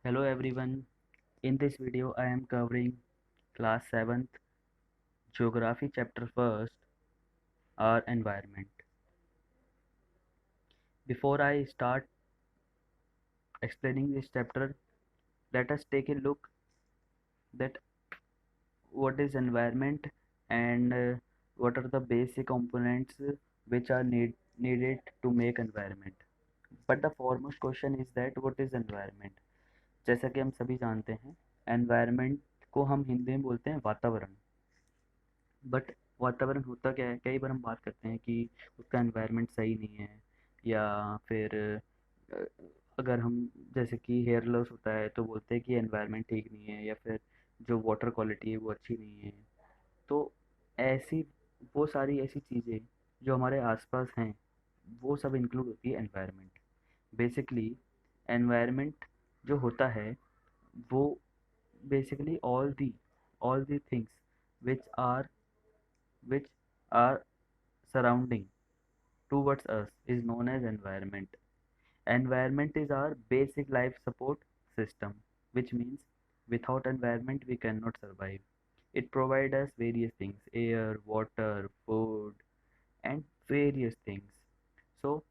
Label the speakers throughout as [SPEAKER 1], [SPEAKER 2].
[SPEAKER 1] Hello everyone. In this video I am covering class 7th geography chapter first, our environment. Before I start explaining this chapter, let us take a look that what is environment and what are the basic components which are needed to make environment. But the foremost question is that what is environment? जैसा कि हम सभी जानते हैं environment को हम हिंदी में बोलते हैं वातावरण। बट वातावरण होता क्या है, कई बार हम बात करते हैं कि उसका एनवायरनमेंट सही नहीं है, या फिर अ, अगर हम जैसे कि हेयर लॉस होता है तो बोलते हैं कि एनवायरनमेंट ठीक नहीं है, या फिर जो वाटर क्वालिटी है वो अच्छी नहीं है। तो ऐसी वो सारी ऐसी चीज़ें जो हमारे आसपास हैं वो सब इंक्लूड होती है एनवायरनमेंट। बेसिकली एनवायरनमेंट जो होता है वो basically all the things which are which are surrounding towards us is known as environment. Environment is our basic life support system, which means without environment we cannot survive. It provides us various things: air, water, food, and various things. So,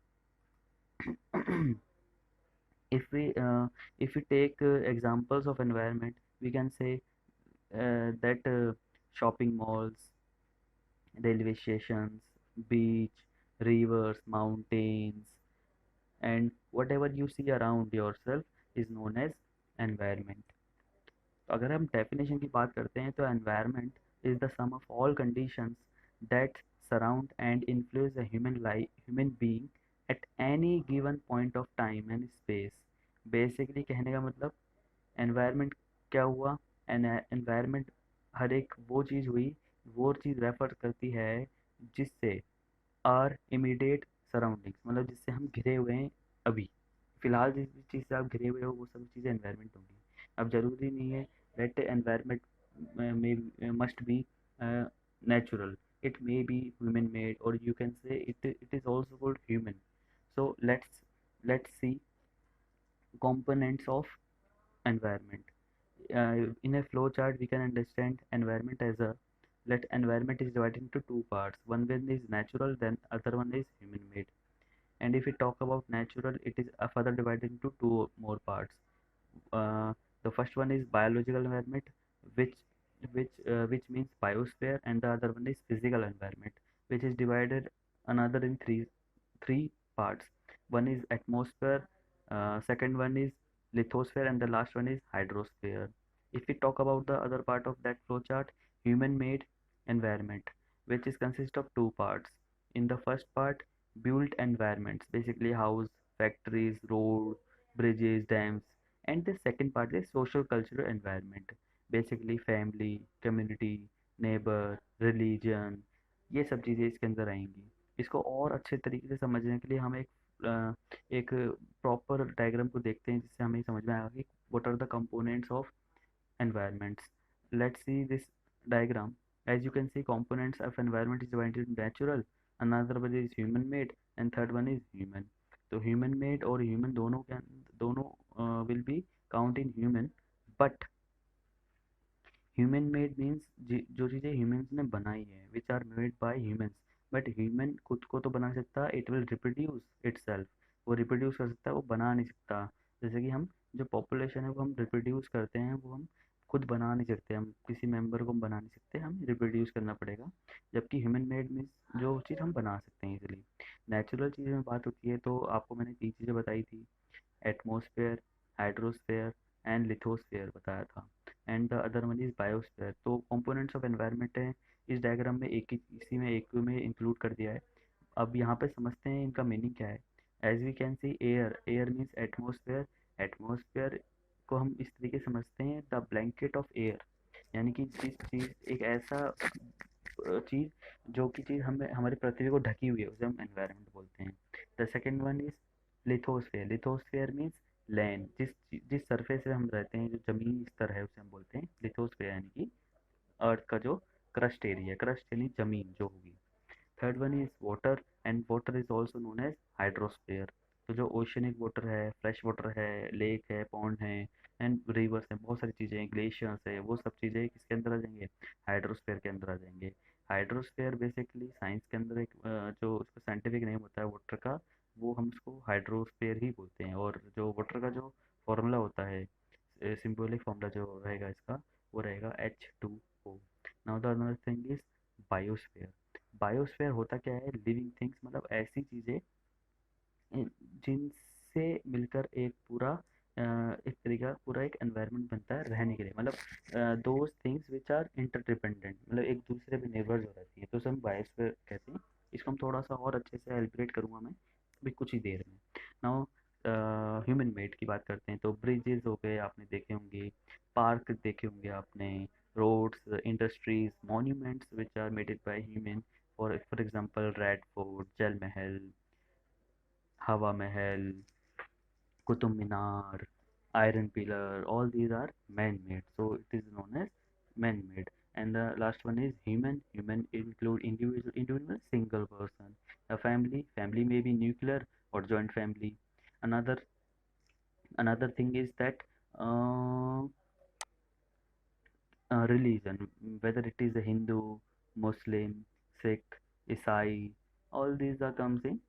[SPEAKER 1] if we uh, if we take examples of environment, we can say that shopping malls, railway stations, beach, rivers, mountains, and whatever you see around yourself is known as environment. तो अगर हम definition की बात करते हैं तो environment is the sum of all conditions that surround and influence a human being at any given point of time and space. Basically कहने का मतलब environment क्या हुआ, environment हर एक वो चीज़ हुई, वो चीज़ रेफर करती है जिससे आर इमीडिएट सराउंडिंग्स, मतलब जिससे हम घिरे हुए हैं अभी फिलहाल, जिस भी चीज़ से आप घिरे हुए हो वो सब चीज़ें एनवायरनमेंट होंगी। अब ज़रूरी नहीं है दैट एनवायरनमेंट में must be natural, it may be human made, और you can say it is also called human. So let's see components of environment. In a flow chart we can understand environment as a, let environment is divided into two parts. One is natural, then other one is human made. And if we talk about natural, it is further divided into two more parts. uh, the first one is biological environment, which which means biosphere, and the other one is physical environment, which is divided another in three parts. One is atmosphere, second one is lithosphere, and the last one is hydrosphere. If we talk about the other part of that flow chart, human made environment, which is consist of two parts. In the first part, built environments, basically house, factories, road, bridges, dams. And the second part is social cultural environment, basically family, community, neighbor, religion, ये सब चीज़ें इसके अंदर आएंगी। इसको और अच्छे तरीके से समझने के लिए हम एक प्रॉपर डायग्राम को देखते हैं, जिससे हमें समझ में आएगा कि what are the components of environments. Let's see this diagram. As you can see, components of environment is divided into natural, another one is human made, and third one is human. तो human made और human दोनों will be count in human, but human made means जो चीज़ें humans ने बनाई है, which are made by humans. But human खुद को तो बना सकता है, इट विल रिप्रोड्यूस इटसेल्फ, वो रिप्रोड्यूस कर सकता है, वो बना नहीं सकता। जैसे कि हम जो पॉपुलेशन है वो हम रिप्रोड्यूस करते हैं, वो हम खुद बना नहीं सकते, हम किसी मेंबर को हम बना नहीं सकते, हम रिप्रोड्यूस करना पड़ेगा। जबकि ह्यूमन मेड मीन्स जो चीज़ हम बना सकते हैं इजीली। नेचुरल चीज़ में बात होती है तो आपको मैंने तीन चीज़ें बताई थी: एटमॉस्फेयर, हाइड्रोस्फेयर एंड लिथोस्फेयर बताया था, and the other one is biosphere. तो कंपोनेंट्स ऑफ एनवायरनमेंट है इस डायग्राम में, एक ही इसी में एक में इंक्लूड कर दिया है। अब यहाँ पे समझते हैं इनका मीनिंग क्या है। As we can see air, air means atmosphere. Atmosphere को हम इस तरीके से समझते हैं, द ब्लैंकेट ऑफ एयर, यानी कि जिस चीज़ एक ऐसा चीज़ जो कि चीज़ हमें हमारी पृथ्वी को ढकी हुई है उसे हम एनवायरनमेंट बोलते हैं। The second one is lithosphere. Lithosphere means land, जिस सरफेस पे हम रहते हैं, जो जमीन स्तर है उसे हम बोलते हैं लिथोस्फेयर, यानी कि अर्थ का जो क्रस्ट एरिया, क्रस्ट यानी जमीन जो होगी। Third one is water, and water is also known as hydrosphere. तो जो ओशनिक वाटर है, फ्रेश वाटर है, लेक है, पॉन्ड है एंड रिवर्स है, बहुत सारी चीज़ें हैं, ग्लेशियर्स है, वो सब चीज़ें किसके अंदर आ जाएंगे? हाइड्रोस्फीयर के अंदर आ जाएंगे। हाइड्रोस्फीयर बेसिकली साइंस के अंदर एक जो उसका साइंटिफिक नेम होता है वाटर का, वो हम उसको हाइड्रोस्फीयर ही बोलते हैं। और जो वाटर का जो फॉर्मूला होता है, सिंबॉलिक फॉर्मूला जो रहेगा इसका, वो रहेगा H2O। Now the another thing is biosphere. Biosphere होता क्या है? लिविंग थिंग्स, मतलब ऐसी चीज़ें जिनसे मिलकर एक पूरा एक तरीका पूरा एक एनवायरनमेंट बनता है रहने के लिए, मतलब those things which are interdependent, मतलब एक दूसरे पे निर्भर जो रहती है, तो उसे हम बायोस्फीयर कहते हैं। इसको हम थोड़ा सा और अच्छे से एलिब्रेट करूंगा मैं अभी कुछ ही देर में। नाउ ह्यूमन मेड की बात करते हैं, तो ब्रिजेस हो गए, आपने देखे होंगे, पार्क देखे होंगे आपने, roads, industries, monuments which are maded by human, for example Red Fort, Jal Mahal, हवा महल, Qutub Minar, Iron Pillar, all these are man-made. So it is known as man-made. And the last one is human. Human include individual, single person. A family, family may be nuclear or joint family. Another another thing is that uh, religion, whether it is a Hindu, Muslim, Sikh, Isai, all these are comes in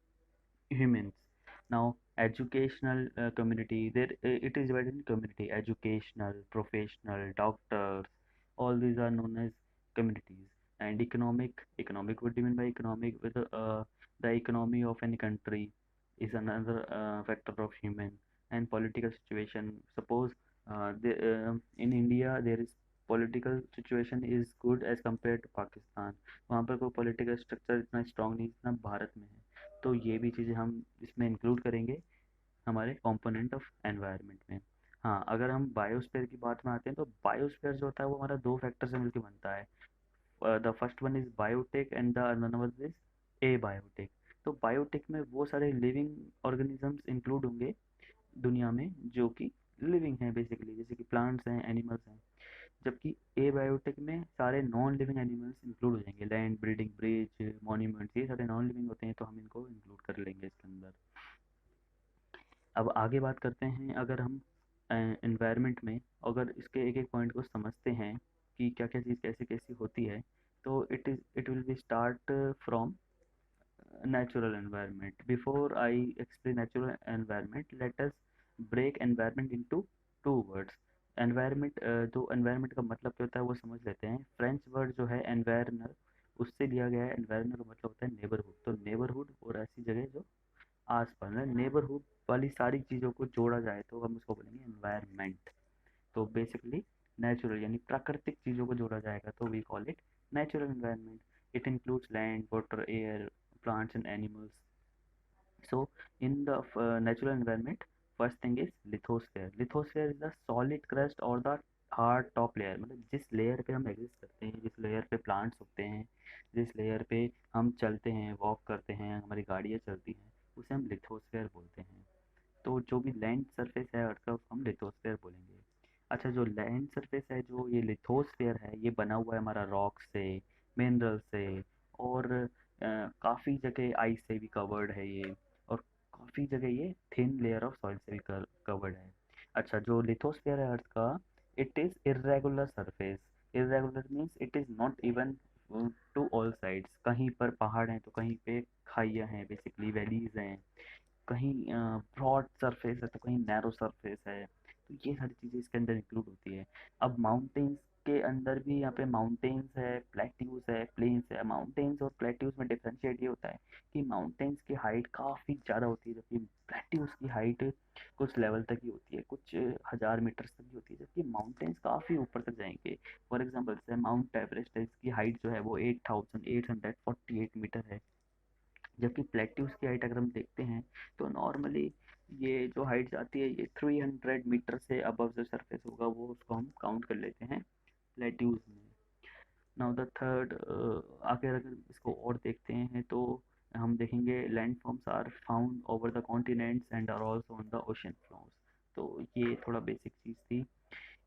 [SPEAKER 1] humans. Now educational community, there it is divided in community: educational, professional, doctors, all these are known as communities. And economic, what do you mean by economic? With the economy of any country is another factor of human. And political situation, suppose in India there is political situation is good as compared to Pakistan, वहाँ पर कोई political structure इतना strong नहीं जितना भारत में है। तो ये भी चीज़ें हम इसमें इंक्लूड करेंगे हमारे कंपोनेंट ऑफ एनवायरनमेंट में। हाँ, अगर हम बायोस्फीयर की बात में आते हैं, तो बायोस्फीयर जो होता है वो हमारा दो फैक्टर से मिलकर बनता है। The first one is biotech and the another one is a biotech. तो बायोटेक में वो सारे लिविंग ऑर्गेनिजम्स इंक्लूड होंगे दुनिया में जो कि लिविंग हैं बेसिकली, जैसे कि प्लांट्स हैं, एनिमल्स हैं। जबकि ए बायोटेक में सारे नॉन लिविंग एनिमल्स इंक्लूड हो जाएंगे, लैंड, बिल्डिंग, ब्रिज, मॉन्यूमेंट्स, ये सारे नॉन लिविंग होते हैं, तो हम इनको इंक्लूड कर लेंगे इसके अंदर। अब आगे बात करते हैं, अगर हम एनवायरनमेंट में अगर इसके एक एक पॉइंट को समझते हैं कि क्या क्या चीज़ कैसे कैसी होती है, तो it will be start from natural environment. Before I explain natural environment, let us break environment into two words. Environment, जो environment का मतलब क्या होता है वो समझ लेते हैं। फ्रेंच वर्ड जो है environner, उससे लिया गया है। environner का मतलब होता है नेबरहुड। तो नेबरहुड और ऐसी जगह जो आसपास है, नेबरहुड वाली सारी चीज़ों को जोड़ा जाए तो हम उसको बोलेंगे एनवायरनमेंट। तो बेसिकली नेचुरल यानी प्राकृतिक चीज़ों को जोड़ा जाएगा तो we call it natural environment. It includes land, water, air, plants and animals. So in the natural environment, first thing is lithosphere. Lithosphere is the solid crust or the hard top layer, मतलब जिस layer पे हम exist करते हैं, जिस layer पे plants उगते हैं, जिस लेयर पे हम चलते हैं, वॉक करते हैं, हमारी गाड़ियाँ चलती हैं, उसे हम लिथोस्फेयर बोलते हैं। तो जो भी लैंड सरफेस है अर्थ का उसको हम लिथोस्फेयर बोलेंगे। अच्छा, जो लैंड सरफेस है, जो ये लिथोस्फेयर है, ये बना हुआ है हमारा रॉक से, मिनरल से, और काफ़ी जगह आइस से भी कवर्ड है ये, और काफ़ी जगह ये थिन लेयर ऑफ सॉइल से भी कवर्ड है। अच्छा, जो लिथोस्फेयर है अर्थ का, it is irregular surface. Irregular means it is not even to all sides. कहीं पर पहाड़ हैं तो कहीं पे खाइयाँ हैं, बेसिकली वैलीज हैं, कहीं ब्रॉड सरफेस है तो कहीं नैरो सरफेस है। तो ये सारी चीज़ें इसके अंदर इंक्लूड होती है। अब माउंटेन्स के अंदर भी यहाँ पे माउंटेन्स है, प्लेट्यूज है, प्लेन्स है। माउंटेन्स और प्लेट्यूज में डिफरेंशिएट ये होता है कि माउंटेन्स की हाइट काफ़ी ज़्यादा होती है, जबकि प्लेट्यूज की हाइट कुछ लेवल तक ही होती है, कुछ हज़ार मीटर तक ही होती है, जबकि माउंटेन्स काफ़ी ऊपर तक जाएंगे। फॉर एग्जाम्पल जैसे माउंट एवरेस्ट है, इसकी हाइट जो है वो 8848 मीटर है। जबकि प्लेट्यूज की हाइट अगर हम देखते हैं तो नॉर्मली ये जो हाइट जाती है ये 300 मीटर से अबव जो सरफेस होगा वो उसको हम काउंट कर लेते हैं प्लेट्यूज में। नाउ द थर्ड, आगे अगर इसको और देखते हैं तो हम देखेंगे land forms are found over the continents and are also on the ocean floors. तो ये थोड़ा बेसिक चीज़ थी।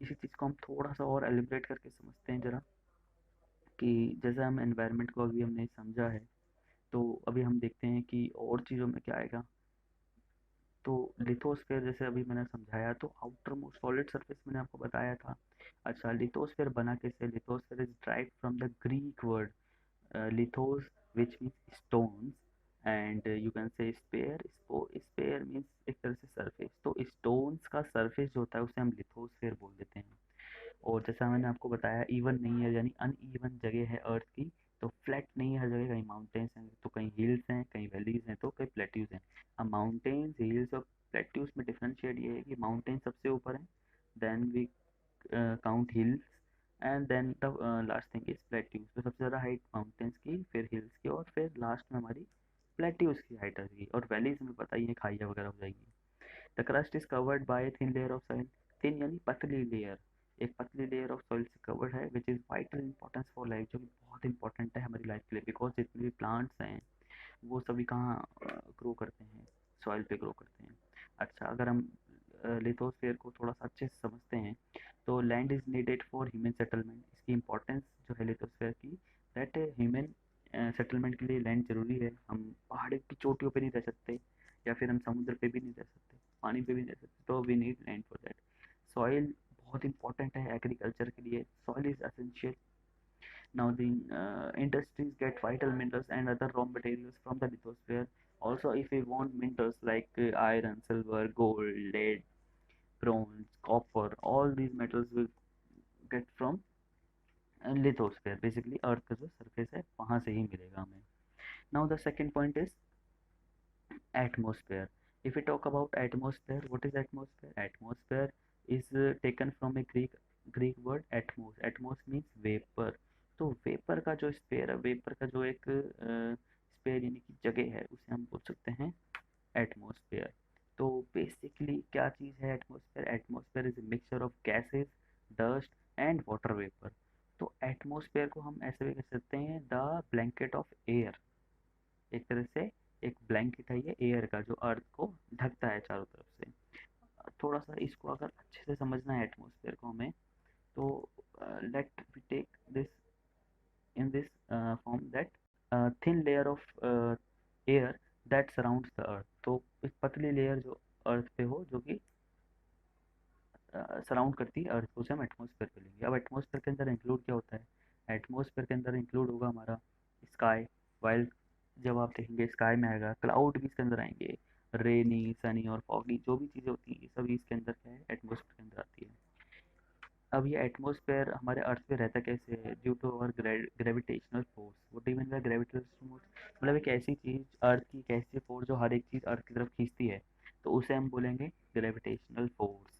[SPEAKER 1] इसी चीज़ को हम थोड़ा सा और एलिब्रेट करके समझते हैं जरा, कि जैसे हम एनवायरनमेंट को अभी हमने समझा है, तो अभी हम देखते हैं कि और चीज़ों में क्या आएगा। तो लिथोस्फीयर जैसे अभी मैंने समझाया, तो आउटर मोस्ट सॉलिड सरफेस मैंने आपको बताया था। अच्छा, लिथोस्फीयर बना कैसे? Lithosphere is drive from the Greek word lithos, which means stones, and you can say sphere. Sphere means एक तरह से सरफेस, तो स्टोन्स का सरफेस जो होता है उसे हम लिथोस्फेयर बोल देते हैं। और जैसा मैंने आपको बताया, इवन नहीं है, यानी अनइवन जगह है अर्थ की, तो फ्लैट नहीं है हर जगह, कहीं माउंटेन्स हैं तो कहीं हिल्स हैं, कहीं वैलीज हैं तो कहीं प्लेट्यूज हैं। अब माउंटेन्स, हिल्स और प्लेट्यूज में डिफरेंशिएट ये है कि माउंटेन सबसे ऊपर है, then we count hills, and then the last thing is plateaus. तो सबसे ज़्यादा हाइट माउंटेन्स की, फिर हिल्स की, और फिर लास्ट में हमारी प्लेट्यूज की हाइट आ जाएगी। और वैलीज में पता ही है, खाइया वगैरह हो जाएगी। The crust is covered by thin layer of soil. Thin यानी पतली लेयर, एक पतली लेयर ऑफ सॉइल से कवर्ड है, which is vital importance for life, जो कि बहुत इंपॉर्टेंट है हमारी लाइफ के लिए, बिकॉज जितने भी प्लांट्स हैं वो सभी कहाँ ग्रो करते हैं? सॉइल पे ग्रो करते हैं। अच्छा, अगर हम लिथोस्फीयर को थोड़ा सा अच्छे से समझते हैं, तो land is needed for human settlement. इसकी इंपॉर्टेंस जो है लिथोस्फीयर की, दैट ह्यूमन सेटलमेंट के लिए लैंड जरूरी है। हम पहाड़ी की चोटियों पे नहीं रह सकते, या फिर हम समुद्र पे भी नहीं रह सकते, पानी पे भी नहीं रह सकते, तो we need land for that. Soil बहुत इंपॉर्टेंट है एग्रीकल्चर के लिए, soil is essential. Now the industries get vital minerals and other raw materials from the lithosphere. Also, if we want minerals like iron, silver, gold, lead, bronze, copper, all these metals will get from lithosphere. Basically, Earth का जो surface है वहाँ से ही मिलेगा हमें. Now the second point is atmosphere. If we talk about atmosphere, what is atmosphere? Atmosphere is taken from a Greek word atmos. Atmos means vapor. तो vapour का जो स्पेयर है, वेपर का जो एक स्पेयर यानी कि जगह है, उसे हम बोल सकते हैं एटमॉस्फेयर। तो बेसिकली क्या चीज़ है atmosphere? Atmosphere is a mixture of gases, dust and water vapour. तो एटमॉस्फेयर को हम ऐसे भी कह सकते हैं द ब्लैंकेट ऑफ एयर। एक तरह से एक ब्लैंकेट है ये एयर का, जो अर्थ को ढकता है चारों तरफ से। थोड़ा सा इसको अगर अच्छे से समझना है एटमॉस्फेयर को हमें, तो let we take this in this form, that thin layer of air that surrounds the earth. तो एक पतली लेयर जो अर्थ पे हो, जो कि सराउंड करती है अर्थ को, उसे हम एटमॉस्फेयर पे लेंगे। अब एटमॉस्फेयर के अंदर इंक्लूड क्या होता है? एटमॉस्फेयर के अंदर इंक्लूड होगा हमारा स्काई। वाइल जब आप देखेंगे स्काई में आएगा, क्लाउड भी इसके अंदर आएंगे, रेनी, सनी और फॉगी जो भी चीज़ें होती हैं, ये सभी इसके अंदर क्या है? एटमॉस्फेयर के अंदर आती है। अब ये एटमॉस्फेयर हमारे अर्थ पे रहता कैसे है? Due to our gravitational force. What do you mean by gravitational force? मतलब एक ऐसी चीज़, अर्थ की एक ऐसी फोर्स जो हर एक चीज़ अर्थ की तरफ खींचती है, तो उसे हम बोलेंगे ग्रेविटेशनल फोर्स,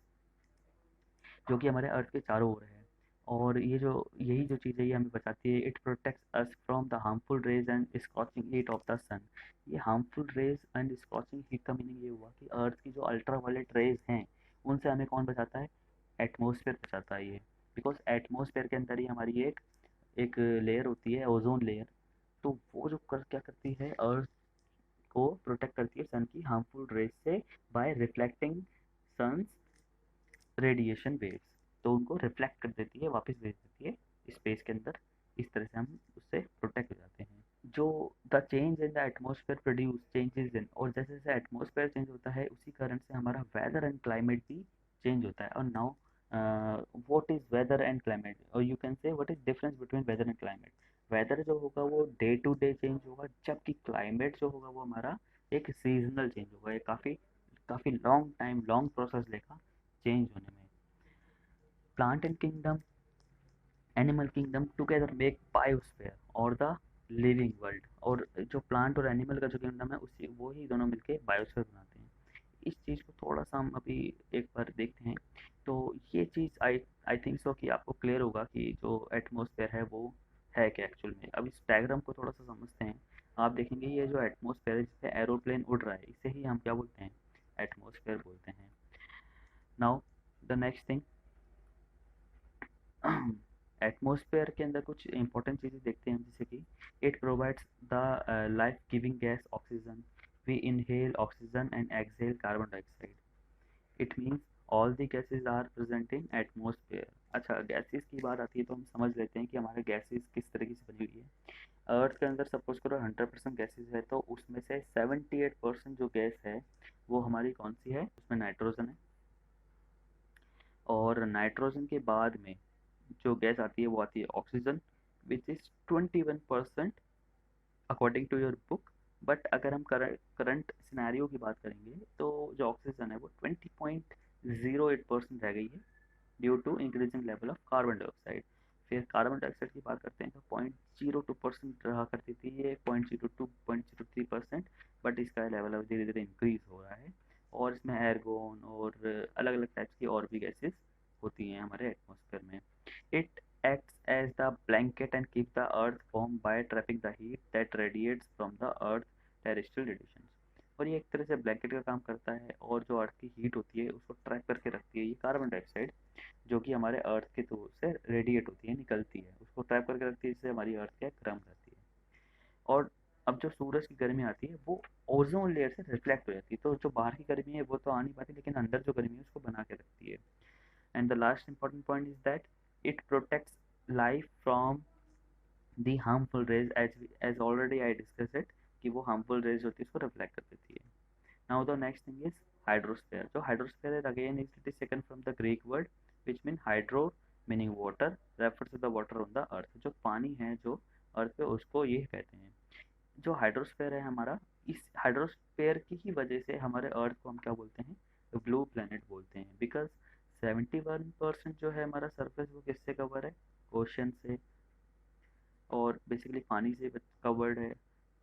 [SPEAKER 1] जो कि हमारे अर्थ के चारों ओर है। और ये जो यही जो चीज़ है ये हमें बचाती है। It protects us from the harmful rays and scorching heat of the sun. ये harmful rays and scorching heat का मीनिंग ये हुआ कि अर्थ की जो अल्ट्रा वायलेट रेज हैं, उनसे हमें कौन बचाता है? एटमोसफेयर बचाता है ये। बिकॉज एटमोसफेयर के अंदर ही हमारी एक एक लेयर होती है, ओजोन लेयर। तो वो जो क्या करती है, अर्थ को प्रोटेक्ट करती है सन की हार्मफुल रेज से, by reflecting sun's radiation waves. तो उनको रिफ्लेक्ट कर देती है, वापस भेज देती है स्पेस के अंदर। इस तरह से हम उससे प्रोटेक्ट हो जाते हैं। जो the change in the atmosphere produce changes in, और जैसे जैसे एटमॉस्फेयर चेंज होता है उसी कारण से हमारा वेदर एंड क्लाइमेट भी चेंज होता है। और now what is weather and climate, और you can say what is difference between weather and climate? Weather जो होगा वो डे टू डे चेंज होगा, जबकि क्लाइमेट जो होगा वो हमारा एक सीजनल चेंज होगा। ये काफ़ी काफ़ी लॉन्ग टाइम, लॉन्ग प्रोसेस लेगा चेंज होने में। Plant and kingdom, animal kingdom together make biosphere और द लिविंग वर्ल्ड। और जो प्लांट और एनिमल का जो किंगडम है, उसी वो ही दोनों मिलके बायोस्फीयर बनाते हैं। इस चीज़ को थोड़ा सा हम अभी एक बार देखते हैं। तो ये चीज़ आई आई थिंक सो कि आपको क्लियर होगा कि जो एटमॉस्फेयर है वो है क्या एक्चुअल में। अब इस डायग्राम को थोड़ा सा समझते हैं। आप देखेंगे ये जो एटमॉस्फेयर है, जिससे एरोप्लेन उड़ रहा है, इसे ही हम क्या बोलते हैं? एटमॉस्फेयर बोलते हैं। Now the next thing, atmosphere के अंदर कुछ इंपॉर्टेंट चीज़ें देखते हैं हम, जैसे कि it provides the life giving gas oxygen. We inhale oxygen and exhale carbon dioxide. It means all the gases are present in atmosphere. अच्छा, गैसेस की बात आती है तो हम समझ लेते हैं कि हमारे गैसेस किस तरीके से बनी हुई है। अर्थ के अंदर सपोज करो 100% गैसेज है, तो उसमें से 78% जो गैस है वो हमारी कौन सी है, उसमें नाइट्रोजन है। और नाइट्रोजन के बाद में जो गैस आती है वो आती है oxygen, which is 21% according to your book. But अगर हम करंट सिनेरियो की बात करेंगे तो जो ऑक्सीजन है वो 20.08% रह गई है, due to increasing level of carbon dioxide. फिर कार्बन डाइऑक्साइड की बात करते हैं तो 0.02% रहा करती थी ये, 0.02 0.03%। बट इसका लेवल अब धीरे धीरे इंक्रीज हो रहा है। और इसमें एयरगोन और अलग अलग टाइप्स की और भी गैसेस होती हैं हमारे एटमॉस्फेयर में। It acts as the blanket and keep the earth warm by trapping the heat that radiates from the earth terrestrial radiations। और ये एक तरह से ब्लैंकेट का काम करता है, और जो अर्थ की हीट होती है उसको ट्रैप करके रखती है ये कार्बन डाइऑक्साइड, जो कि हमारे अर्थ के थ्रू से रेडिएट होती है, निकलती है, उसको ट्रैप करके रखती है, जिससे हमारी अर्थ क्या गर्म रहती है। और अब जो सूरज की गर्मी आती है वो ओजोन लेयर से रिफ्लेक्ट हो जाती है, तो जो बाहर की गर्मी है वो तो आ नहीं पाती, लेकिन अंदर जो गर्मी है उसको बना के रखती है। And the last important point is that it protects life from the harmful rays, as already I discuss it, कि वो हार्मफुल रेज होती है उसको रिफ्लेक्ट कर देती है। Now the next thing is hydrosphere. जो हाइड्रोस्फेयर है again it is taken from the Greek word which mean hydro meaning water, refers to the water on the earth. जो पानी है जो अर्थ पे उसको ये कहते हैं। जो हाइड्रोस्फेयर है हमारा, इस हाइड्रोस्फेयर की ही वजह से हमारे अर्थ को हम क्या बोलते हैं, ब्लू प्लेनेट बोलते हैं। बिकॉज 71% जो है हमारा सरफेस वो किससे कवर है, ओशन से, और बेसिकली पानी से कवर्ड है,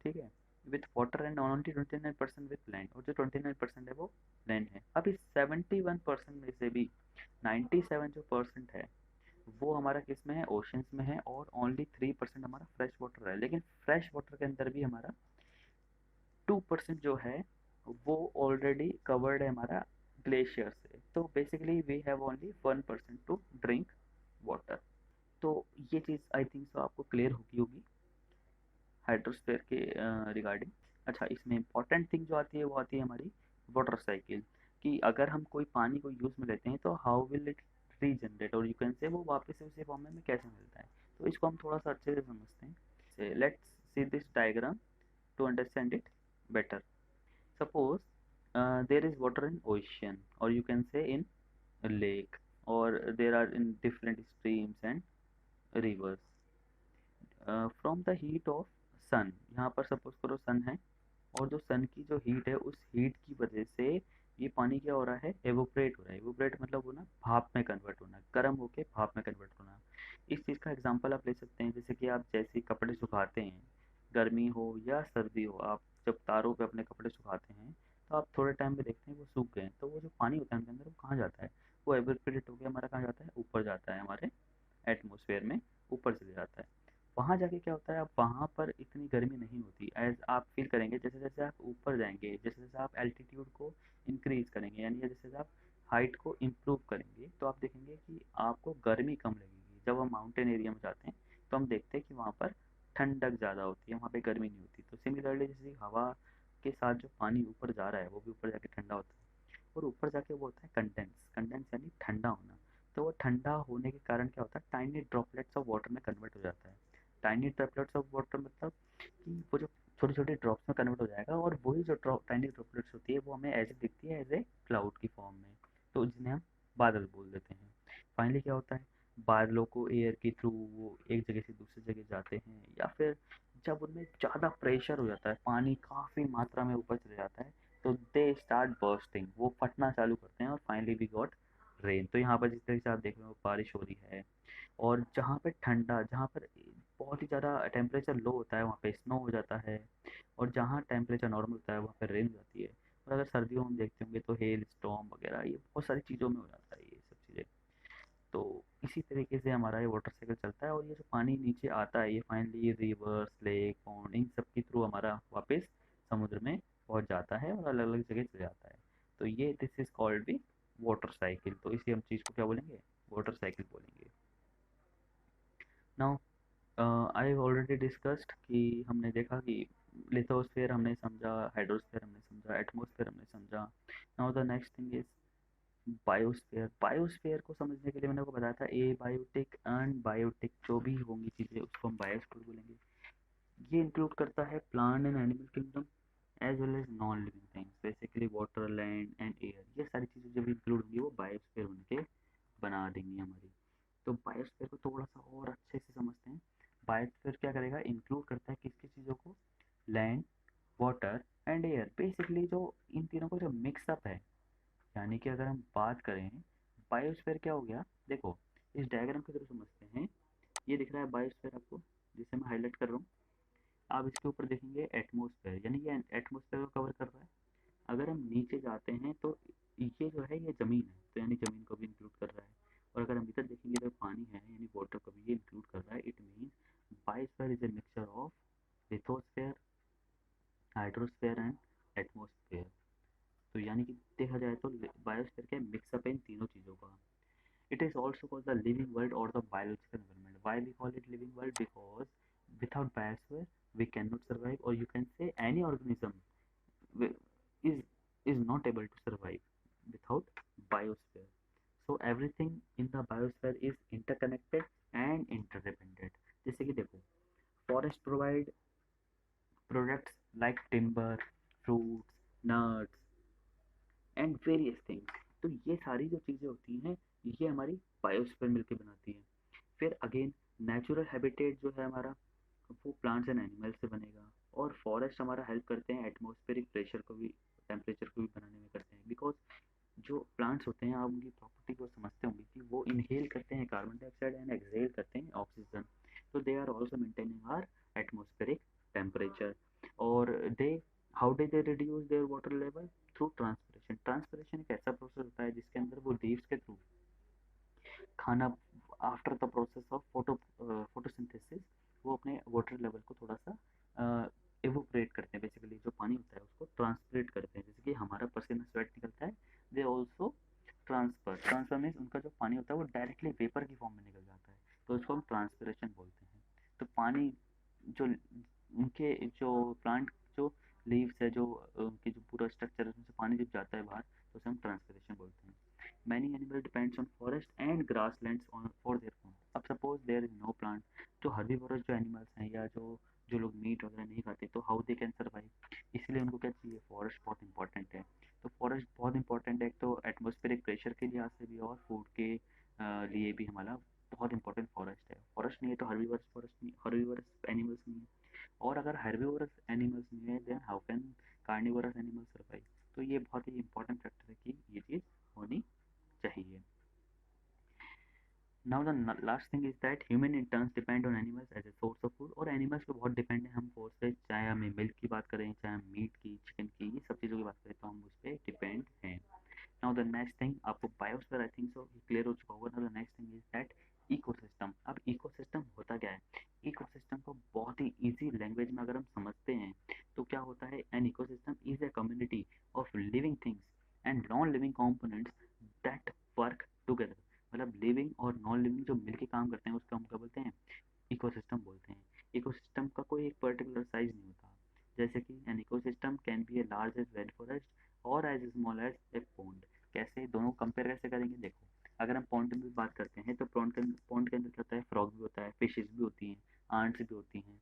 [SPEAKER 1] ठीक है, with water. And only 29% with land, और जो 29% है वो लैंड है। अब इस 71% में से भी 97 जो परसेंट है वो हमारा किस में है, ओशंस में है, और ओनली 3% हमारा फ्रेश वाटर है। लेकिन फ्रेश वाटर के अंदर भी हमारा 2% जो है वो ऑलरेडी कवर्ड है हमारा ग्लेशियर से। तो basically we have only 1% to drink water. तो ये चीज़ आई थिंक सो आपको क्लियर होगी हाइड्रोस्फीयर के रिगार्डिंग। अच्छा, इसमें इंपॉर्टेंट थिंग जो आती है वो आती है हमारी वाटर साइकिल, कि अगर हम कोई पानी को यूज़ में लेते हैं तो हाउ विल इट रीजनरेट, और यू कैन से वो वापस से उसी फॉर्म में कैसे मिलता है। तो इसको हम थोड़ा सा अच्छे से समझते हैं। Let's see this diagram to understand it better. Suppose there is water in ocean, or you can say in a lake, or there are in different streams and rivers. From the heat of sun, यहाँ पर suppose करो सन है, और जो सन की जो heat है उस हीट की वजह से ये पानी क्या हो रहा है, एवोपरेट हो रहा है। एवोपरेट मतलब होना भाप में कन्वर्ट होना, गर्म होके भाप में कन्वर्ट होना। इस चीज़ का एग्जांपल आप ले सकते हैं, जैसे कि आप जैसे कपड़े सुखाते हैं, गर्मी हो या सर्दी हो, आप जब तारों पे अपने कपड़े सुखाते हैं तो आप थोड़े टाइम में देखते हैं वो सूख गए, तो वो जो पानी होता है उनके अंदर वो कहाँ जाता है, वो एवोपरेट होकर हमारा कहाँ जाता है, ऊपर जाता है, हमारे एटमोसफेयर में ऊपर चले जाता है। वहाँ जाके क्या होता है, अब वहाँ पर इतनी गर्मी नहीं होती, एज आप फील करेंगे जैसे जैसे आप ऊपर जाएंगे, जैसे जैसे आप एल्टीट्यूड को इंक्रीज करेंगे, यानी जैसे जैसे आप हाइट को इम्प्रूव करेंगे, तो आप देखेंगे कि आपको गर्मी कम लगेगी। जब हम माउंटेन एरिया में जाते हैं तो हम देखते हैं कि वहाँ पर ठंडक ज़्यादा होती है, वहाँ पे गर्मी नहीं होती। तो सिमिलरली जैसे हवा के साथ जो पानी ऊपर जा रहा है वो भी ऊपर जाके ठंडा होता है, और ऊपर जाके वो होता है कंडेंस। कंडेंस यानी ठंडा होना। तो वो ठंडा होने के कारण क्या होता है, टाइनी ड्रॉपलेट्स ऑफ वाटर में कन्वर्ट हो जाता है। टाइनी ड्रॉपलेट्स ऑफ वाटर मतलब कि वो जो छोटे छोटे ड्रॉप्स में कन्वर्ट हो जाएगा, और वही जो टाइनी ड्रॉपलेट्स होती है वो हमें ऐसे दिखती है एज ए क्लाउड की फॉर्म में, तो जिन्हें हम बादल बोल देते हैं। फाइनली क्या होता है, बादलों को एयर के थ्रू वो एक जगह से दूसरी जगह जाते हैं, या फिर जब उनमें ज़्यादा प्रेशर हो जाता है, पानी काफ़ी मात्रा में ऊपर चले जाता है, तो दे स्टार्ट बर्स्टिंग, वो फटना चालू करते हैं, और फाइनली वी गॉट रेन। तो यहाँ पर जिस तरीके से आप देख रहे हो बारिश हो रही है, और जहाँ पे ठंडा, जहाँ पर बहुत ही ज़्यादा टेम्परेचर लो होता है वहाँ पे स्नो हो जाता है, और जहाँ टेम्परेचर नॉर्मल होता है वहाँ पे रेन हो जाती है। और अगर सर्दियों में देखते होंगे तो हेल स्टॉर्म वगैरह ये बहुत सारी चीज़ों में हो जाता है ये सब चीज़ें। तो इसी तरीके से हमारा ये वाटर साइकिल चलता है, और ये जो पानी नीचे आता है ये फाइनली रिवर्स, लेक, पॉन्ड, इन सब के थ्रू हमारा वापस समुद्र में पहुंच जाता है, और अलग अलग जगह चले जाता है। तो ये दिस इज कॉल्ड भी वाटर साइकिल। तो इसी हम चीज़ को क्या बोलेंगे, वाटर साइकिल बोलेंगे। Now I have already discussed कि हमने देखा कि लिथोस्फेयर हमने समझा, हाइड्रोस्फेयर हमने समझा, एटमॉस्फेयर हमने समझा। Now the next thing is biosphere. Biosphere को समझने के लिए मैंने आपको बताया था ए बायोटिक एंड बायोटिक जो भी होंगी चीज़ें उसको हम बायोस्फीयर बोलेंगे। ये इंक्लूड करता है plant and animal kingdom, as well as non living things, basically water, land and air, ये सारी चीज़ें जब इंक्लूड होंगी वो बायोस्फीयर उनके बना देंगी हमारी। तो बायोस्फीयर को थोड़ा सा और अच्छे से समझते हैं। बायोस्फीयर क्या करेगा, इंक्लूड करता है किस किस चीज़ों को, land, water and air, basically जो इन तीनों को जो मिक्सअप है। यानी कि अगर हम बात करें बायोस्फीयर क्या हो गया, देखो इस डायग्राम के थ्रू समझते हैं। ये दिख रहा है बायोस्फीयर आपको, जिसे मैं हाईलाइट कर रहा हूँ। आप इसके ऊपर देखेंगे एटमॉस्फेयर, यानी ये एटमॉस्फेयर को कवर कर रहा है। अगर हम नीचे जाते हैं तो ये जो है ये ज़मीन है, तो यानी ज़मीन को भी इंक्लूड कर रहा है। और अगर हम इधर देखेंगे तो पानी है, यानी वाटर को भी ये इंक्लूड कर रहा है। It mean biosphere is a mixture of lithosphere, hydrosphere and atmosphere. तो यानी कि देखा जाए तो बायोस्फीयर के मिक्सअप है इन तीनों चीज़ों का। It is also called the living world or the biological environment. Why we call it living world? Because without biosphere we cannot survive, or you can say any organism is not able to survive without biosphere. So everything in the biosphere is interconnected and interdependent. जैसे कि देखो, forest provide products like timber, fruits, nuts and various things. तो ये सारी जो चीज़ें होती हैं ये हमारी बायोस्फीयर मिलके बनाती हैं। फिर अगेन नेचुरल हैबिटेट जो है हमारा, वो प्लांट्स एंड एनिमल्स से बनेगा। और फॉरेस्ट हमारा हेल्प करते हैं एटमॉस्फेरिक प्रेशर को भी, टेम्परेचर को भी बनाने में करते हैं। बिकॉज जो प्लांट्स होते हैं आप उनकी प्रॉपर्टी को समझते होंगे कि वो इनहेल करते हैं कार्बन डाइऑक्साइड एंड एक्सहेल करते हैं ऑक्सीजन। तो they are also maintaining our atmospheric temperature. और they, how do they reduce their water level, through transpiration. Transpiration एक ऐसा प्रोसेस होता है जिसके अंदर वो लीव्स के थ्रू खाना, after the process of photosynthesis, वो अपने वाटर लेवल को थोड़ा सा एवोपरेट करते हैं। बेसिकली जो पानी होता है उसको ट्रांसपरेट करते हैं, जैसे कि हमारा पसीना स्वेट निकलता है, they also transfer. Transfer means उनका जो पानी होता है वो डायरेक्टली वेपर की फॉर्म में निकल जाता है, तो उसको हम ट्रांसपिरेशन बोलते हैं। तो पानी जो उनके जो प्लांट जो लीव्स है, जो उनकी जो पूरा स्ट्रक्चर है उसमें से पानी जब जाता है बाहर तो उसे हम ट्रांसपिरेशन बोलते हैं। Many animal depends on forest and grasslands on for their food. अब suppose there is no plant, जो हर्बीवोरस जो एनिमल्स हैं या जो जो लोग मीट वगैरह नहीं खाते, तो हाउ दे कैन सर्वाइव, इसलिए उनको क्या चाहिए, फॉरेस्ट बहुत इंपॉर्टेंट है। तो फॉरेस्ट बहुत इंपॉर्टेंट है, तो एटमॉस्फेरिक प्रेशर के लिहाज से भी और फूड के लिए भी हमारा बहुत इंपॉर्टेंट फॉरेस्ट है। फॉरेस्ट नहीं है तो हर्बीवोरस फॉरेस्ट नहीं, हर्बीवोरस एनिमल्स नहीं है। और अगर हर्बीवोरस एनिमल्स नहीं है then how can carnivorous animals survive. तो ये बहुत ही इंपॉर्टेंट फैक्टर है कि ये चीज़ होनी चाहिए। Now the last thing is that human in turns depend on animals as a source of food. और एनिमल्स पे बहुत डिपेंड है हम फूड से, चाहे हमें मिल्क की बात करें, चाहे हम मीट की, चिकन की, ये सब चीज़ों की बात करें तो हम उस पर डिपेंड हैं। नाउ द नेक्स्ट थिंग, आपको biosphere I think so clear हो चुका होगा। Now the next thing is that ecosystem. अब इकोसिस्टम होता क्या है, इकोसिस्टम को बहुत ही इजी लैंग्वेज में अगर हम समझते हैं तो क्या होता है, an ecosystem is a community of living things and non living components that work together. मतलब लिविंग और नॉन लिविंग जो मिलके काम करते हैं उसको हम क्या बोलते हैं, इकोसिस्टम बोलते हैं। इकोसिस्टम का कोई एक पर्टिकुलर साइज नहीं होता, जैसे कि an ecosystem can be a large as red forest और as small as a pond. कैसे, दोनों कंपेयर कैसे करेंगे, देखो अगर हम पॉन्ड की बात करते हैं तो पॉन्ड के अंदर क्या होता है, फ्रॉग भी होता है, फिशेज भी होती हैं, आंट्स भी होती हैं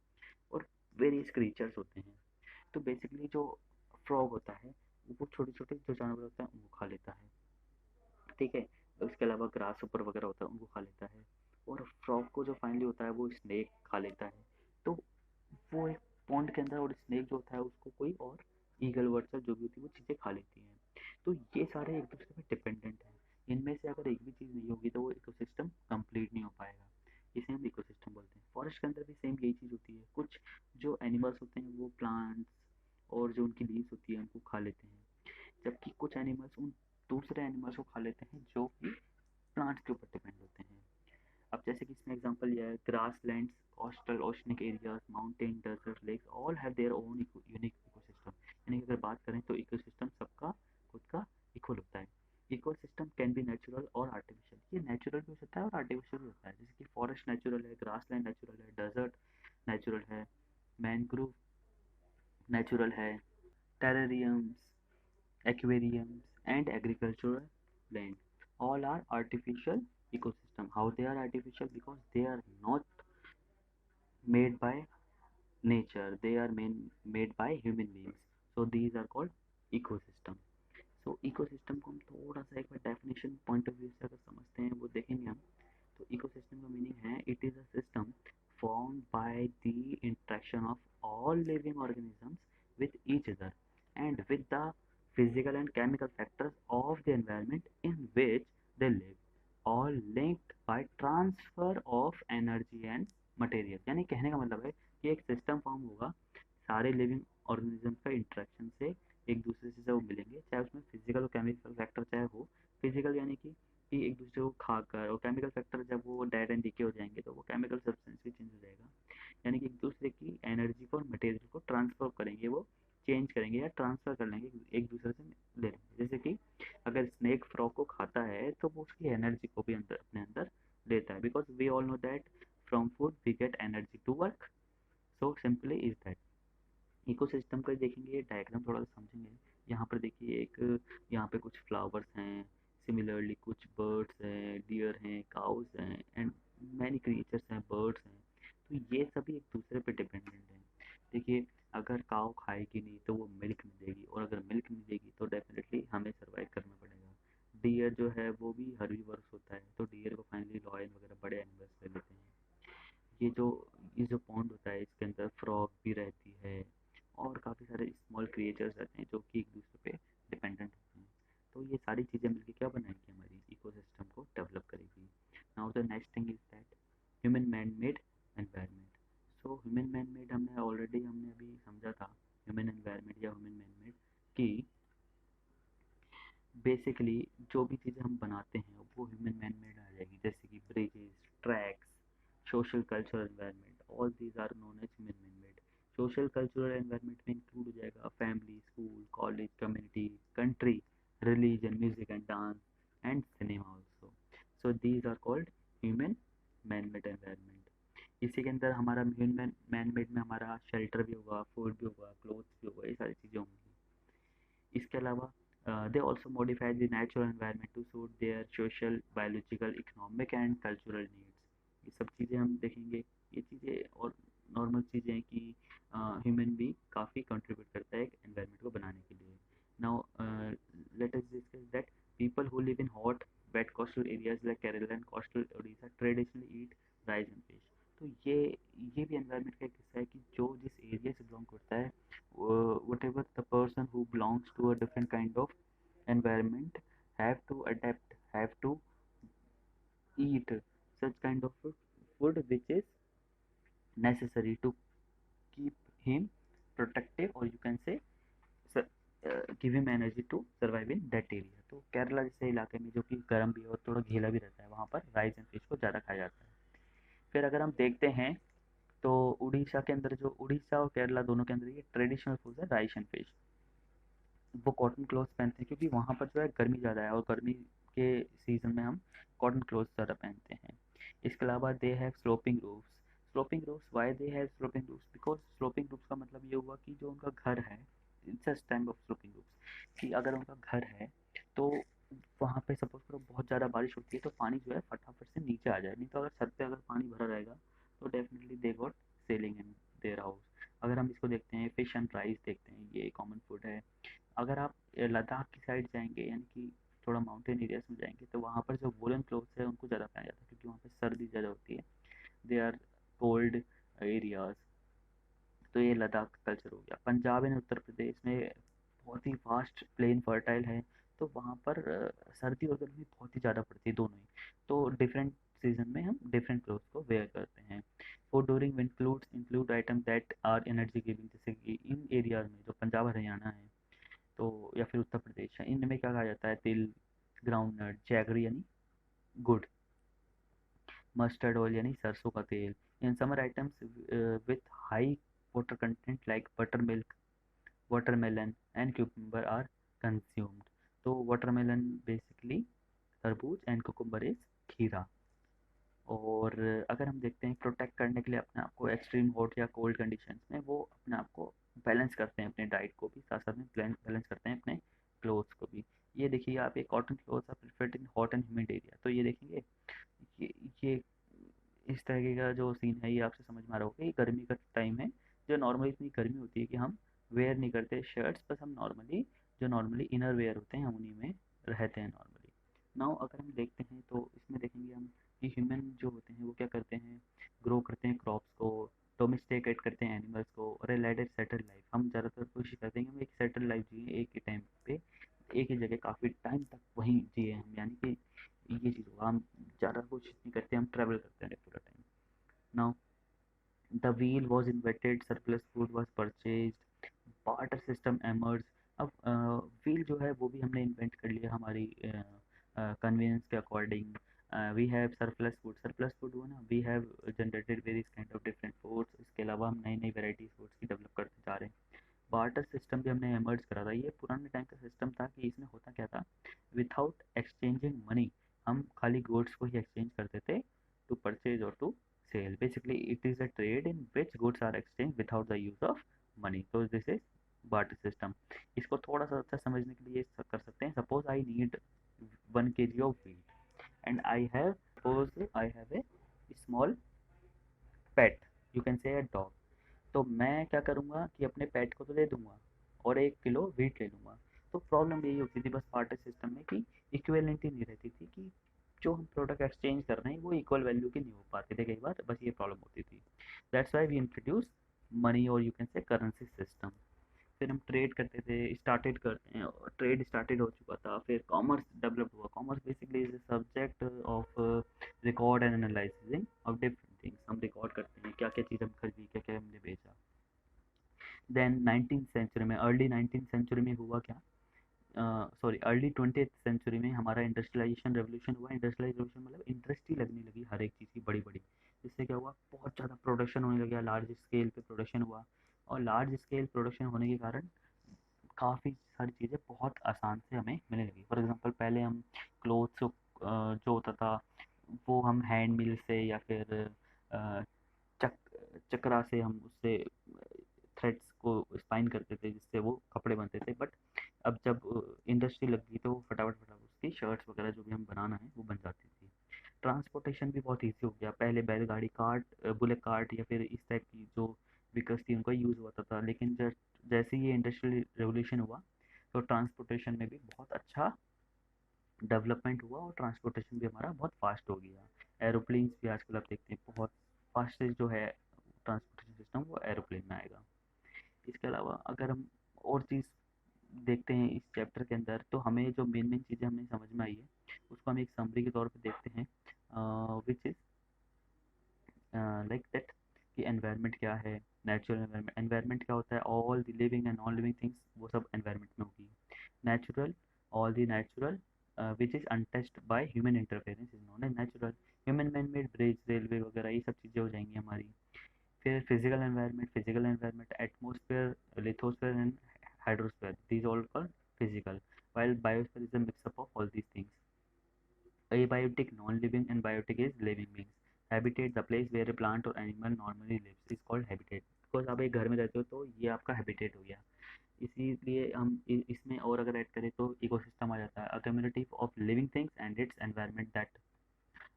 [SPEAKER 1] और वेरियस क्रीचर्स होते हैं। तो बेसिकली जो फ्रॉग होता है वो छोटे छोटे जो जानवर होते हैं उनको खा लेता है, ठीक है। उसके अलावा ग्रास ऊपर वगैरह होता है उनको खा लेता है। और फ्रॉग को जो फाइनली होता है वो स्नेक खा लेता है। तो वो एक पॉन्ड के अंदर, और स्नेक जो होता है उसको कोई और ईगल वर्ड्स जो भी होती है वो चीज़ें खा लेती हैं। तो ये सारे एक दूसरे पे डिपेंडेंट हैं। इनमें से अगर एक भी चीज़ नहीं होगी तो वो इकोसिस्टम कंप्लीट नहीं हो पाएगा, इसे हम इकोसिस्टम बोलते हैं। फॉरेस्ट के अंदर भी सेम यही चीज़ होती है, कुछ जो एनिमल्स होते हैं वो प्लांट्स और जो उनकी लीव्स होती है उनको खा लेते हैं, जबकि कुछ एनिमल्स उन दूसरे एनिमल्स को खा लेते हैं जो कि प्लांट्स के ऊपर डिपेंड होते हैं। अब जैसे कि इसमें एग्जांपल लिया है, grass lands, coastal oceanic areas, mountain, desert, lakes all have their own unique ecosystem. यानी कि अगर बात करें तो इकोसिस्टम सबका खुद का इक्वल होता है। इकोसिस्टम कैन बी नेचुरल और आर्टिफिशियल। ये नेचुरल भी हो सकता है और आर्टिफिशियल भी होता है, जैसे कि फॉरेस्ट नेचुरल है, ग्रास लैंड नेचुरल है, डेजर्ट नेचुरल है, मैनग्रोव नेचुरल है, टेरेरियम्स, aquariums and agricultural land, all are artificial ecosystem. How they are artificial? Because they are not made by nature, they are made by human beings. So these are called ecosystem. सो ecosystem को हम थोड़ा सा एक बार definition point of view से अगर समझते हैं, वो देखेंगे हम। तो इकोसिस्टम का मीनिंग है it is a system formed by the interaction of all living organisms with each other and with the physical and chemical factors of the environment in which they live, all linked by transfer of energy and material। यानी कहने का मतलब है कि एक system form होगा सारे living organism का इंटरेक्शन से, एक दूसरे से वो मिलेंगे, चाहे उसमें फिजिकल और केमिकल फैक्टर चाहे हो। फिजिकल यानी कि एक दूसरे को खाकर, और केमिकल फैक्टर जब वो डेड एंड डिके हो जाएंगे तो वो केमिकल सब्सटेंस भी चेंज हो जाएगा। यानी कि एक दूसरे की एनर्जी को और मटेरियल को ट्रांसफर करेंगे, वो चेंज करेंगे या ट्रांसफर कर लेंगे, एक दूसरे से ले लेंगे। जैसे कि अगर स्नेक फ्रॉग को खाता है तो वो उसकी एनर्जी को भी अंदर अपने अंदर लेता है, because we all know that from food we get energy to work. So simply is that. Ecosystem का देखेंगे, डायग्राम थोड़ा सा समझेंगे। यहाँ पर देखिए एक, यहाँ पे कुछ फ्लावर्स हैं, सिमिलरली कुछ बर्ड्स हैं, डियर हैं, काउस हैं, एंड मैनी क्रिएचर्स हैं, बर्ड्स हैं। तो ये सभी एक दूसरे पे डिपेंडेंट हैं। देखिए, अगर काऊ खाएगी नहीं तो वो मिल्क नहीं देगी, और अगर मिल्क नहीं देगी तो डेफिनेटली हमें सर्वाइव करना पड़ेगा। डियर जो है वो भी हर्बीवोरस होता है, तो डियर को फाइनली लॉयन वगैरह बड़े एनिमल्स ले लेते हैं। ये जो ये जो पॉन्ड होता है इसके अंदर फ्रॉग भी रहती है, और काफ़ी सारे स्मॉल क्रिएचर्स रहते हैं जो कि एक दूसरे पे डिपेंडेंट होते हैं। तो ये सारी चीज़ें मिलकर क्या बनाएंगी, हमारी इकोसिस्टम को डेवलप करेगी। Now the next thing is that human man made environment. So human man made हमने अभी समझा था, ह्यूमन एनवायरनमेंट या ह्यूमन मैन मेड, कि बेसिकली जो भी चीज़ें हम बनाते हैं वो ह्यूमन मैन मेड आ जाएगी, जैसे कि bridges, tracks, social cultural environment, all these are known as human man made. Social cultural environment में इंक्लूड हो जाएगा family, school, college, community, country, religion, music and dance and cinema also. So these are called human man made environment. इसी के अंदर हमारा human man made में हमारा shelter भी होगा, फूड भी होगा, क्लोथ्स भी होगा, ये सारी चीज़ें होंगी। इसके अलावा they also modify the natural environment to suit their social, biological, economic and cultural needs. ये सब चीज़ें हम देखेंगे। ये चीज़ें और नॉर्मल चीज़ें हैं कि ह्यूमन भी काफ़ी कंट्रीब्यूट करता है एक एनवायरनमेंट को बनाने के लिए। Now let us discuss that people who live in hot wet coastal areas like Kerala and coastal Odisha traditionally eat rice and fish. तो ये भी एनवायरनमेंट का एक हिस्सा है कि जो जिस एरिया से बिलोंग करता है, whatever the person who belongs to a different kind of environment have to adapt, have to eat such kind of food which is necessary to keep him protective, or you can say give him energy to survive in that area। तो केरला जैसे इलाके में जो कि गर्म भी और थोड़ा गीला भी रहता है, वहाँ पर राइस एंड फिश को ज़्यादा खाया जाता है। फिर अगर हम देखते हैं तो उड़ीसा के अंदर, जो उड़ीसा और केरला दोनों के अंदर ये ट्रेडिशनल फूड है राइस एंड फिश। वो कॉटन क्लोथ्स पहनते हैं क्योंकि वहाँ पर जो है गर्मी ज़्यादा है, और गर्मी के सीज़न में हम कॉटन क्लोथ्स ज़्यादा पहनते हैं। इसके अलावा they have sloping roofs. Sloping roofs, why they have sloping roofs, because sloping roofs का मतलब ये हुआ कि जो उनका घर है, just time of sloping roofs, कि अगर उनका घर है तो वहाँ पे सपोज करो बहुत ज़्यादा बारिश होती है तो पानी जो है फटाफट से नीचे आ जाए। नहीं तो अगर छत पे अगर पानी भरा रहेगा तो definitely they got selling in their house. अगर हम इसको देखते हैं, फिश एंड राइस देखते हैं, ये कॉमन फूड है। अगर आप लद्दाख की साइड जाएंगे, यानी कि थोड़ा माउंटेन एरियाज में जाएंगे, तो वहाँ पर जो वुलन क्लोथ्स है उनको ज़्यादा पहना जाता है क्योंकि वहाँ पे सर्दी ज़्यादा होती है, दे आर कोल्ड एरियाज। तो ये लद्दाख का कल्चर हो गया। पंजाब एंड उत्तर प्रदेश में बहुत ही वास्ट प्लेन फर्टाइल है, तो वहाँ पर सर्दी और गर्मी बहुत ही ज़्यादा पड़ती है दोनों ही। तो डिफरेंट सीजन में हम डिफरेंट क्लोथ्स को वेयर करते हैं। Food during include item that are energy giving, जैसे कि इन एरियाज में जो पंजाब हरियाणा है तो, या फिर उत्तर प्रदेश है, इनमें क्या कहा जाता है, तिल, ग्राउंडनट, जैगरी यानी गुड़, मस्टर्ड ऑयल यानी सरसों का तेल। In summer items with high water content like butter milk, watermelon and cucumber are consumed. तो वाटरमेलन बेसिकली तरबूज एंड कुकुम्बर इज खीरा। और अगर हम देखते हैं प्रोटेक्ट करने के लिए अपने आप को एक्सट्रीम हॉट या कोल्ड कंडीशंस में, वो अपने आप को बैलेंस करते हैं, अपने डाइट को भी साथ साथ में बैलेंस करते हैं अपने क्लोथ्स को भी। ये देखिए, आप एक cotton clothes are preferred in hot and humid area, तो ये देखेंगे, ये ये इस तरीके का जो सीन है ये आपसे समझ में आ रहा होगा। ये गर्मी का टाइम है, जो नॉर्मली इतनी गर्मी होती है कि हम वेयर नहीं करते शर्ट्स, बस हम नॉर्मली जो नॉर्मली इनर वेयर होते हैं हम उन्हीं में रहते हैं नॉर्मली। नाउ अगर हम देखते हैं तो इसमें देखेंगे हम कि ह्यूमन जो होते हैं वो क्या करते हैं, ग्रो करते हैं क्रॉप्स को, डोमेस्टिकेट करते हैं एनिमल्स को, और लेड ए सेटल लाइफ। हम ज़्यादातर कोशिश करते हैं कि हम एक सेटल लाइफ जिए एक ही टाइम पे, एक ही जगह काफ़ी टाइम तक वहीं जिए हम, यानी कि ये चीज़ हुआ, हम ज़्यादा कुछ नहीं करते, हम ट्रैवल करते हैं पूरा time. Now the wheel was invented, surplus food was purchased, barter system emerge. अब व्हील जो है वो भी हमने इन्वेंट कर लिया हमारी कन्वीनियंस के according. We have surplus food हुआ ना, we have generated various kind of different foods, इसके अलावा हम नई नई वेराइटीज फूड्स की डेवलप करते जा रहे हैं। बार्टर सिस्टम भी हमने एमर्ज करा था। ये पुराने टाइम का सिस्टम था कि इसमें होता क्या था, विदाउट एक्सचेंजिंग मनी, हम खाली गुड्स को ही एक्सचेंज करते थे टू परचेज और to sell. Basically it is a trade in which goods are exchange without the use of money, तो दिस इज बार्टर सिस्टम। इसको थोड़ा सा अच्छा समझने के लिए कर सकते हैं, suppose I need 1 kg of wheat and I have a small pet, you can say a dog। तो मैं क्या करूँगा कि अपने पेट को तो दे दूँगा और 1 किलो वीट ले लूँगा। तो प्रॉब्लम यही होती थी बस बार्टर सिस्टम में कि इक्वलिटी नहीं रहती थी, कि जो हम प्रोडक्ट एक्सचेंज कर रहे हैं वो इक्वल वैल्यू के नहीं हो पाते थे कई बार, बस ये प्रॉब्लम होती थी। That's why we introduce money, और you can say currency system. फिर हम ट्रेड करते थे, स्टार्टेड करते हैं, ट्रेड स्टार्टेड हो चुका था, फिर कॉमर्स डेवलप हुआ। Commerce basically is subject of record and analysising of different things. हम रिकॉर्ड करते हैं क्या क्या चीज़ हम खरीदी, क्या क्या हमने बेचा। देन 19th सेंचुरी में, अर्ली 19th सेंचुरी में हुआ क्या, सॉरी अर्ली 20th सेंचुरी में हमारा इंडस्ट्रियलाइजेशन रेवोल्यूशन हुआ। इंडस्ट्रियलाइजेशन मतलब इंडस्ट्री लगने लगी हर एक चीज़ की बड़ी बड़ी, जिससे क्या हुआ, बहुत ज़्यादा प्रोडक्शन होने लगा, लार्ज स्केल पे प्रोडक्शन हुआ। और लार्ज स्केल प्रोडक्शन होने के कारण काफ़ी सारी चीज़ें बहुत आसान से हमें मिलने लगी। फॉर एग्जांपल पहले हम क्लोथ्स जो होता था वो हम हैंड मिल से या फिर अ, चक चकरा से हम उससे थ्रेड्स को स्पाइन करते थे जिससे वो कपड़े बनते थे। बट अब जब इंडस्ट्री लग गई तो फटाफट फटाफट उसकी शर्ट्स वगैरह जो भी हम बनाना है वो बन जाती थी। ट्रांसपोर्टेशन भी बहुत ईजी हो गया। पहले बैलगाड़ी, कार्ट, बुलेट कार्ट या फिर इस टाइप की जो व्हीकल्स थी उनका यूज़ होता था, लेकिन जैसे ही ये इंडस्ट्रियल रेवोल्यूशन हुआ तो ट्रांसपोर्टेशन में भी बहुत अच्छा डेवलपमेंट हुआ और ट्रांसपोर्टेशन भी हमारा बहुत फास्ट हो गया। एरोप्लेन्स भी आजकल आप देखते हैं बहुत फास्टेस्ट जो है ट्रांसपोर्टेशन सिस्टम वो एरोप्लेन में आएगा। इसके अलावा अगर हम और चीज़ देखते हैं इस चैप्टर के अंदर, तो हमें जो मेन मेन चीज़ें हमें समझ में आई है उसको हम एक समरी के तौर पे देखते हैं, विच इज़ लाइक दैट कि एनवायरनमेंट क्या है। नेचुरल एनवायरनमेंट, एनवायरनमेंट क्या होता है, all the living and non living things वो सब एनवायरनमेंट में होगी। Natural, all the natural which is untouched by human interference is known as natural. Human man made bridge, railway वगैरह ये सब चीज़ें हो जाएंगी हमारी। फिर physical environment atmosphere, lithosphere and hydrosphere, these all called physical, while biosphere is a mix up of all these things. Abiotic, non-living, and biotic is living beings. Habitat, the place where a plant or animal normally lives, is called habitat. Because आप एक घर में रहते हो तो ये आपका habitat हो गया। इसीलिए हम इसमें और अगर ऐड करें तो इकोसिस्टम आ जाता है, a community of living things and its environment that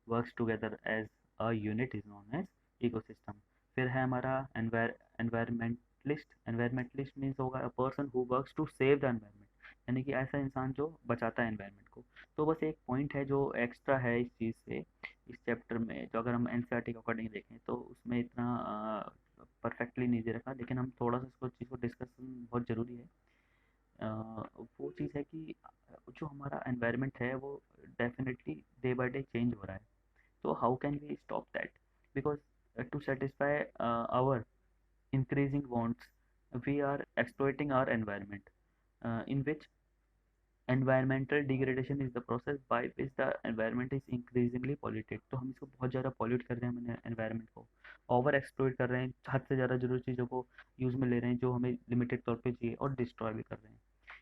[SPEAKER 1] works together as a unit is known as ecosystem. फिर है हमारा एनवायरमेंटलिस्ट। एनवायरमेंटलिस्ट मीन्स होगा a person who works to save the environment, यानी कि ऐसा इंसान जो बचाता है एनवायरमेंट को। तो बस एक पॉइंट है जो एक्स्ट्रा है इस चीज़ से, इस चैप्टर में, जो अगर हम एनसीईआरटी के अकॉर्डिंग देखें तो उसमें इतना परफेक्टली नहीं दे रखा, लेकिन हम थोड़ा सा इसको चीज़ को डिस्कशन बहुत ज़रूरी है। वो चीज़ है कि जो हमारा एनवायरनमेंट है वो definitely day by day change हो रहा है। तो how can we stop that, because to satisfy our increasing wants, we are exploiting our environment, in which environmental degradation is the process by which the environment is increasingly polluted। तो हम इसको बहुत ज़्यादा pollute कर रहे हैं अपने environment को, ओवर एक्सप्लोइट कर रहे हैं, हद से ज़्यादा जरूरी चीज़ों को यूज़ में ले रहे हैं जो हमें लिमिटेड तौर पे चाहिए, और डिस्ट्रॉय भी कर रहे हैं।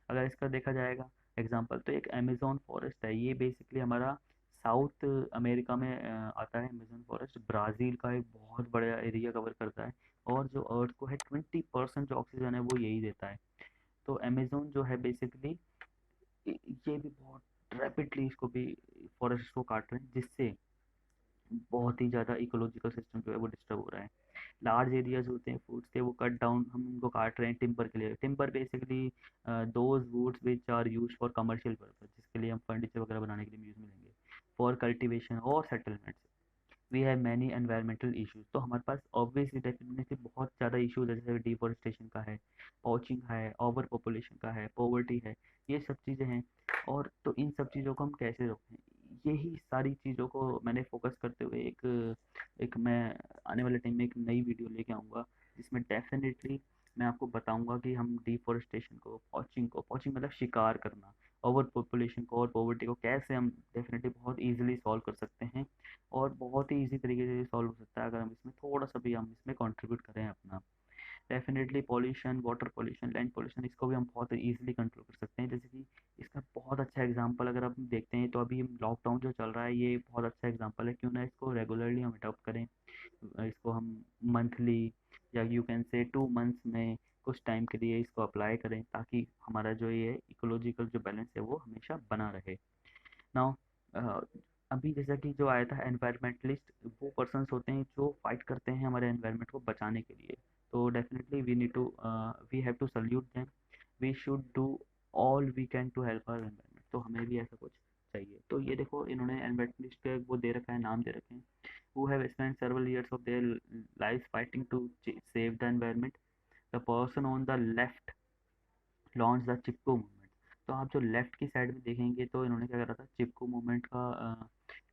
[SPEAKER 1] अगर इसका देखा जाएगा एग्जांपल, तो एक अमेजोन फॉरेस्ट है, ये बेसिकली हमारा साउथ अमेरिका में आता है। अमेजोन फॉरेस्ट ब्राज़ील का एक बहुत बड़ा एरिया कवर करता है, और जो अर्थ को है 20% जो ऑक्सीजन है वो यही देता है। तो अमेजोन जो है बेसिकली ये भी बहुत रैपिडली इसको भी फॉरेस्ट को काट रहे हैं, जिससे बहुत ही ज़्यादा इकोलॉजिकल सिस्टम जो है वो डिस्टर्ब हो रहा है। लार्ज एरियाज होते हैं फूड्स के, वो कट डाउन, हम उनको काट रहे हैं टिम्बर के लिए। Timber basically those woods which are use for commercial purpose, जिसके लिए हम फर्नीचर वगैरह बनाने के लिए यूज में लेंगे, फॉर कल्टिवेशन और सेटलमेंट्स। We have many environmental issues, तो हमारे पास ऑब्वियसली डेफिनेटली बहुत ज़्यादा इश्यूज है, जैसे डिफॉरेस्टेशन का है, पॉचिंग है, ओवर पॉपुलेशन का है, पॉवर्टी है, ये सब चीज़ें हैं। और तो इन सब चीज़ों को हम कैसे रोकें, यही सारी चीज़ों को मैंने फोकस करते हुए एक एक मैं आने वाले टाइम में एक नई वीडियो लेके आऊँगा, जिसमें डेफिनेटली मैं आपको बताऊंगा कि हम डिफॉरेस्टेशन को, पॉचिंग मतलब शिकार करना, ओवर पॉपुलेशन को और पॉवर्टी को कैसे हम डेफिनेटली बहुत इजीली सॉल्व कर सकते हैं। और बहुत ही इजी तरीके से सॉल्व हो सकता है अगर हम इसमें थोड़ा सा भी हम इसमें कंट्रीब्यूट करें अपना। Definitely pollution, water pollution, land pollution, इसको भी हम बहुत इजीली कंट्रोल कर सकते हैं। जैसे कि इसका बहुत अच्छा एग्जांपल अगर आप देखते हैं तो अभी लॉकडाउन जो चल रहा है, ये बहुत अच्छा एग्जांपल है। क्यों ना इसको रेगुलरली हम अडॉप्ट करें, इसको हम मंथली या यू कैन से 2 मंथ्स में कुछ टाइम के लिए इसको अप्लाई करें, ताकि हमारा जो ये इकोलॉजिकल जो बैलेंस है वो हमेशा बना रहे। नाउ अभी जैसा कि जो आया था एनवायरमेंटलिस्ट, वो पर्सन्स होते हैं जो फाइट करते हैं हमारे एनवायरनमेंट को बचाने के लिए। तो definitely we have to salute them, we should do all we can to help our environment. तो हमें भी ऐसा कुछ चाहिए। तो ये देखो, इन्होंने एनवायरमेंटलिस्ट के वो दे रखा है, नाम दे रखे हैं, who have spent several years of their lives fighting to save the environment. The person on the left launch the Chipko movement. तो आप जो लेफ्ट की साइड में देखेंगे तो इन्होंने क्या करा था, चिपको मूवमेंट का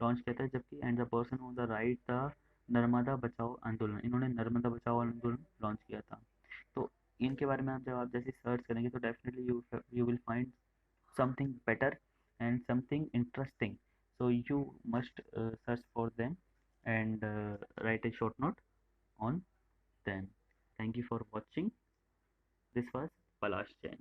[SPEAKER 1] लॉन्च किया था, जबकि and the person on the right the Narmada बचाओ आंदोलन, इन्होंने नर्मदा बचाओ आंदोलन लॉन्च किया था। तो इनके बारे में आप जब आप जैसे सर्च करेंगे तो definitely you will find something better and something interesting. So you must search for them and write a short note on them. Thank you for watching. This was Palash Jain.